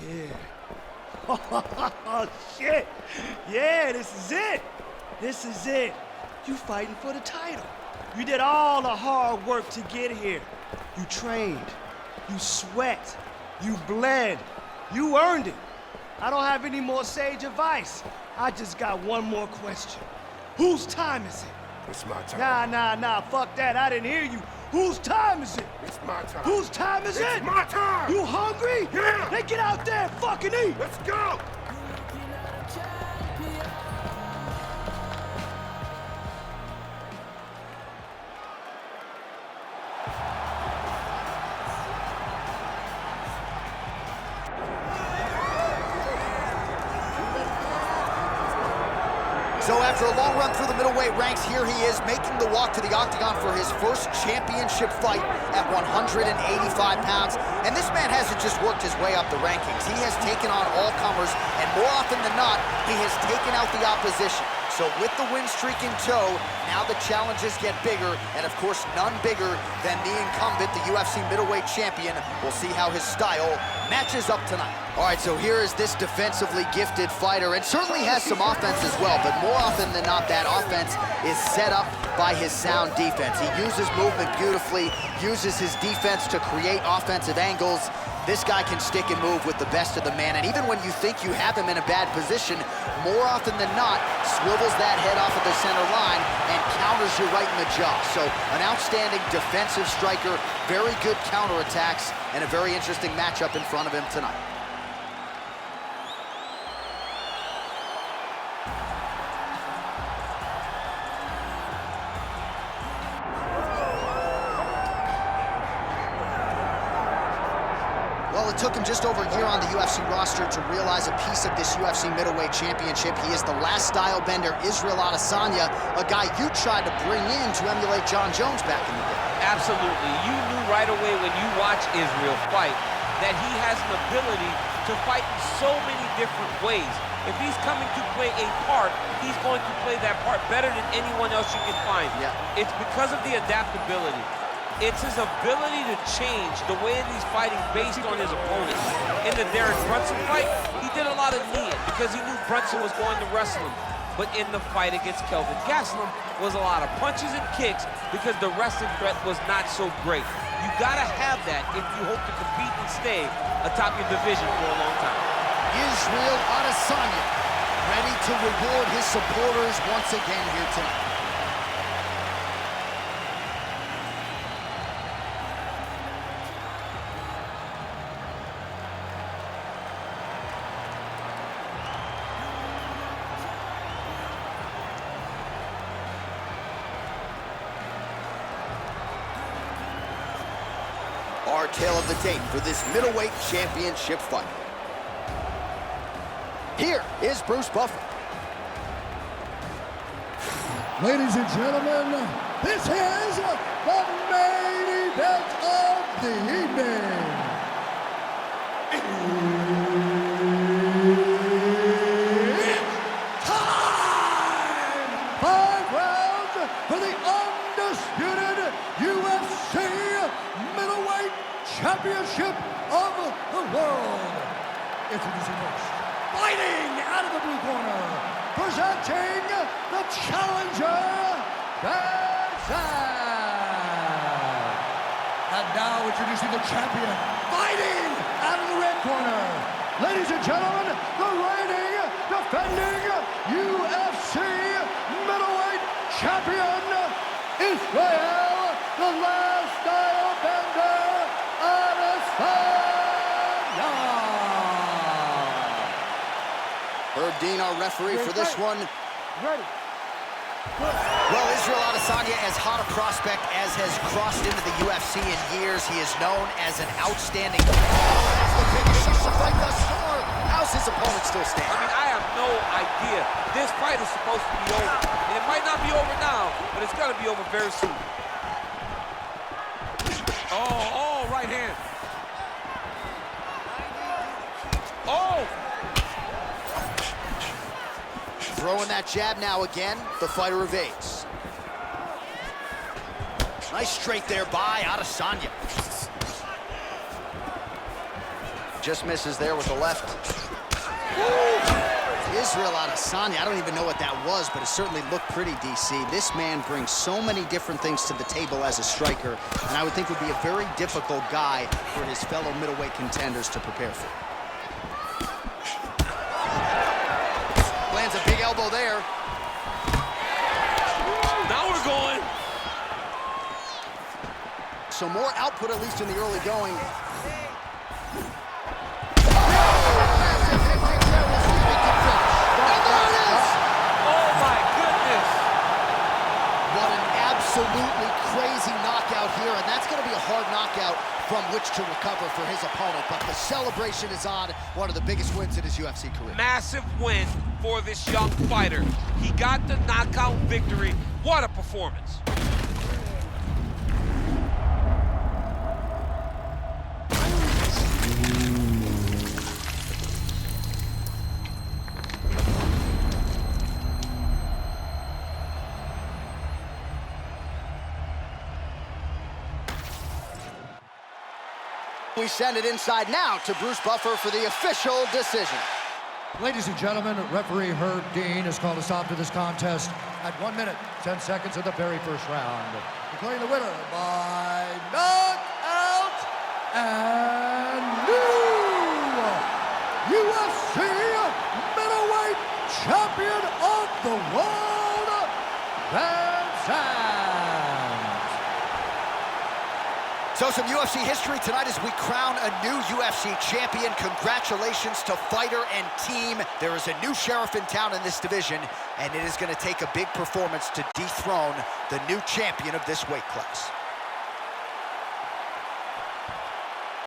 Yeah. Oh, shit. Yeah, this is it. This is it. You fighting for the title. You did all the hard work to get here. You trained. You sweat. You bled. You earned it. I don't have any more sage advice. I just got one more question. Whose time is it? It's my time. Nah, fuck that. I didn't hear you. Whose time is it? It's my time. Whose time is it? It's my time! You hungry? Yeah! Then get out there and fucking eat! Let's go! So after a long run through the middleweight ranks, here he is making the walk to the octagon for his first championship fight at 185 pounds. And this man hasn't just worked his way up the rankings. He has taken on all comers, and more often than not, he has taken out the opposition. So with the win streak in tow, now the challenges get bigger, and of course none bigger than the incumbent, the UFC middleweight champion. We'll see how his style matches up tonight. All right, so here is this defensively gifted fighter, and certainly has some offense as well, but more often than not, that offense is set up by his sound defense. He uses movement beautifully, uses his defense to create offensive angles. This guy can stick and move with the best of the man, and even when you think you have him in a bad position, more often than not, swivels that head off of the center line and counters you right in the jaw. So an outstanding defensive striker, very good counterattacks, and a very interesting matchup in front of him tonight. Well, it took him just over a year on the UFC roster to realize a piece of this UFC middleweight championship. He is the last style bender, Israel Adesanya, a guy you tried to bring in to emulate Jon Jones back in the day. Absolutely. You knew right away when you watched Israel fight that he has an ability to fight in so many different ways. If he's coming to play a part, he's going to play that part better than anyone else you can find. Yeah. It's because of the adaptability. It's his ability to change the way that he's fighting based on his opponent. In the Derek Brunson fight, he did a lot of kneeing because he knew Brunson was going to wrestle him. But in the fight against Kelvin Gastelum was a lot of punches and kicks because the wrestling threat was not so great. You gotta have that if you hope to compete and stay atop your division for a long time. Israel Adesanya ready to reward his supporters once again here tonight. Our tale of the tape for this middleweight championship fight. Here is Bruce Buffer. Ladies and gentlemen, this is the main event of the evening. It's time! 5 rounds for the undisputed UFC middleweight championship of the world. Introducing first, fighting out of the blue corner, presenting the challenger, Benson. And now introducing the champion, fighting out of the red corner. Ladies and gentlemen, the reigning, defending UFC middleweight champion, Israel, the last style bender, Adesanya. Herb Dean, our referee for this one. Ready. Well, Israel Adesanya, as hot a prospect as has crossed into the UFC in years. He is known as an outstanding... That's the biggest of the fight thus far. How's his opponent still standing? I mean, I have no idea. This fight is supposed to be over. And it might not be over now, but it's gonna be over very soon. Oh, right hand. Oh! Throwing that jab now again. The fighter evades. Nice straight there by Adesanya. Just misses there with the left. Israel Adesanya, I don't even know what that was, but it certainly looked pretty, DC. This man brings so many different things to the table as a striker, and I would think would be a very difficult guy for his fellow middleweight contenders to prepare for. Lands a big elbow there. Now we're going. So more output, at least in the early going. Absolutely crazy knockout here, and that's going to be a hard knockout from which to recover for his opponent. But the celebration is on. One of the biggest wins in his UFC career. Massive win for this young fighter. He got the knockout victory. What a performance. We send it inside now to Bruce Buffer for the official decision. Ladies and gentlemen, referee Herb Dean has called a stop to this contest at 1 minute, 10 seconds of the very first round. Declaring the winner by knockout and new UFC middleweight champion of the world, Van Zandt. So some UFC history tonight as we crown a new UFC champion. Congratulations to fighter and team. There is a new sheriff in town in this division, and it is going to take a big performance to dethrone the new champion of this weight class.